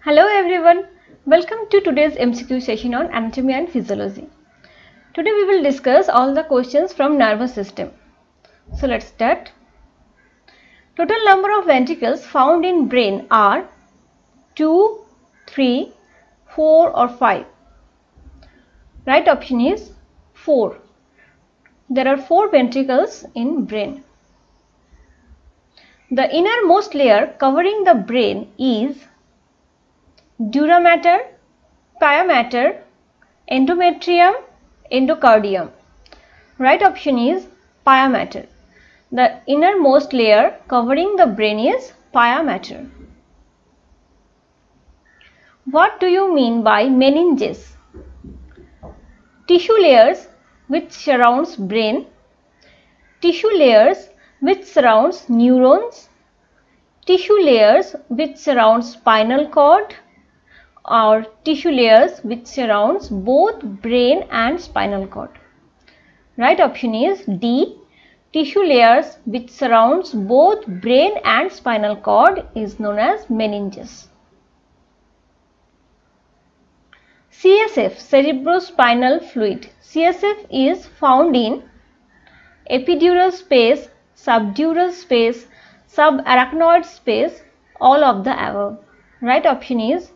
Hello everyone, welcome to today's MCQ session on anatomy and physiology. Today we will discuss all the questions from nervous system. So let's start. Total number of ventricles found in brain are 2, 3, 4 or 5. Right option is 4. There are 4 ventricles in brain. The innermost layer covering the brain is dura mater, pia mater, endometrium, endocardium. Right option is pia mater. The innermost layer covering the brain is pia mater. What do you mean by meninges? Tissue layers which surrounds brain, tissue layers which surrounds neurons, tissue layers which surrounds spinal cord, or tissue layers which surrounds both brain and spinal cord. Right option is D. Tissue layers which surrounds both brain and spinal cord is known as meninges. CSF, cerebrospinal fluid. CSF is found in epidural space, subdural space, subarachnoid space, all of the above. Right option is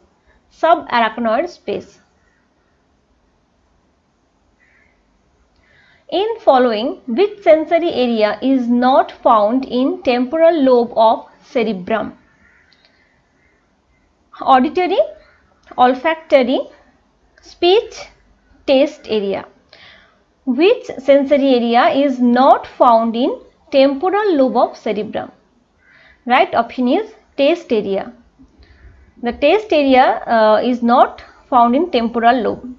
subarachnoid space. In following, which sensory area is not found in temporal lobe of cerebrum? Auditory, olfactory, speech, taste area. Which sensory area is not found in temporal lobe of cerebrum? Right option is taste area. The taste area is not found in temporal lobe.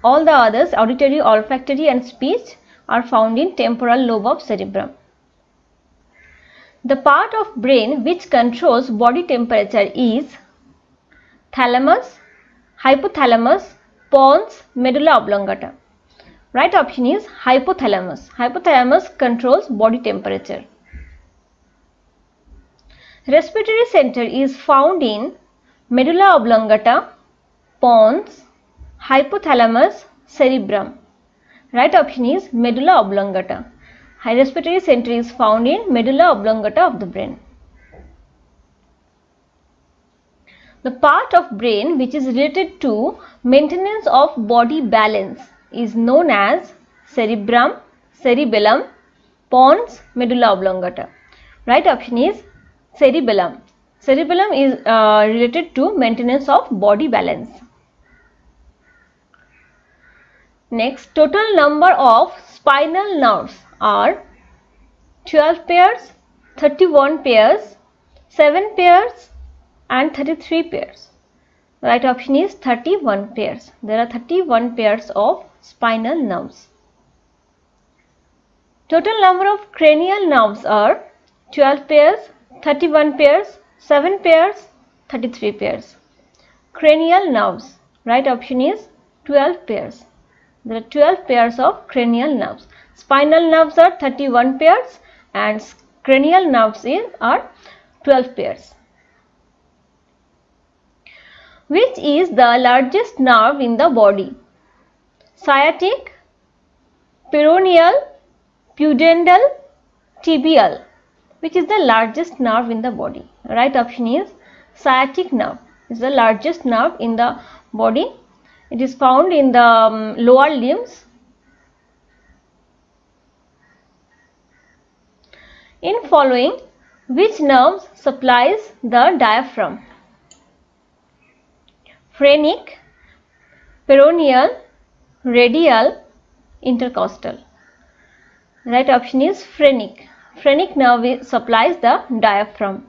All the others, auditory, olfactory and speech, are found in temporal lobe of cerebrum. The part of brain which controls body temperature is thalamus, hypothalamus, pons, medulla oblongata. Right option is hypothalamus. Hypothalamus controls body temperature. Respiratory center is found in medulla oblongata, pons, hypothalamus, cerebrum. Right option is medulla oblongata. Respiratory center is found in medulla oblongata of the brain. The part of brain which is related to maintenance of body balance is known as cerebrum, cerebellum, pons, medulla oblongata. Right option is cerebellum. Cerebellum is related to maintenance of body balance. Next, total number of spinal nerves are 12 pairs, 31 pairs, 7 pairs and 33 pairs. Right option is 31 pairs. There are 31 pairs of spinal nerves. Total number of cranial nerves are 12 pairs, 31 pairs, 7 pairs, 33 pairs. Cranial nerves. Right option is 12 pairs. There are 12 pairs of cranial nerves. Spinal nerves are 31 pairs and cranial nerves are 12 pairs. Which is the largest nerve in the body? Sciatic, peroneal, pudendal, tibial. Which is the largest nerve in the body? Right option is sciatic nerve. Is the largest nerve in the body. It is found in the lower limbs. In following, which nerve supplies the diaphragm? Phrenic, peroneal, radial, intercostal. Right option is phrenic. Phrenic nerve supplies the diaphragm.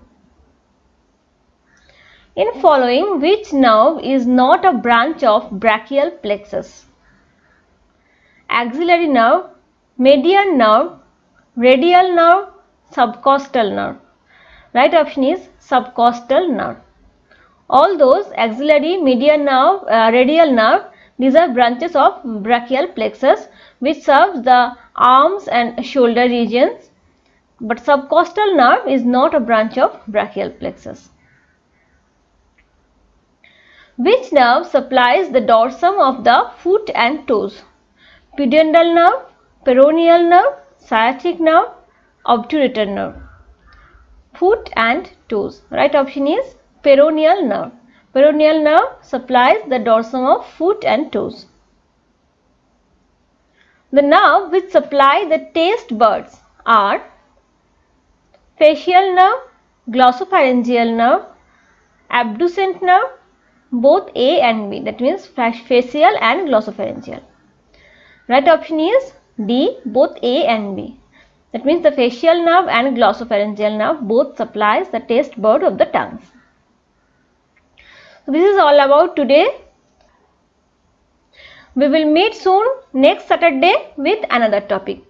In following, which nerve is not a branch of brachial plexus? Axillary nerve, median nerve, radial nerve, subcostal nerve. Right option is subcostal nerve. All those axillary, median nerve, radial nerve, these are branches of brachial plexus which serves the arms and shoulder regions, but subcostal nerve is not a branch of brachial plexus. Which nerve supplies the dorsum of the foot and toes? Pudendal nerve, peroneal nerve, sciatic nerve, obturator nerve. Foot and toes. Right option is peroneal nerve. Peroneal nerve supplies the dorsum of foot and toes. The nerve which supply the taste buds are facial nerve, glossopharyngeal nerve, abducent nerve, both A and B, that means facial and glossopharyngeal. Right option is D, both A and B. That means the facial nerve and glossopharyngeal nerve both supplies the taste bud of the tongues. So this is all about today. We will meet soon next Saturday with another topic.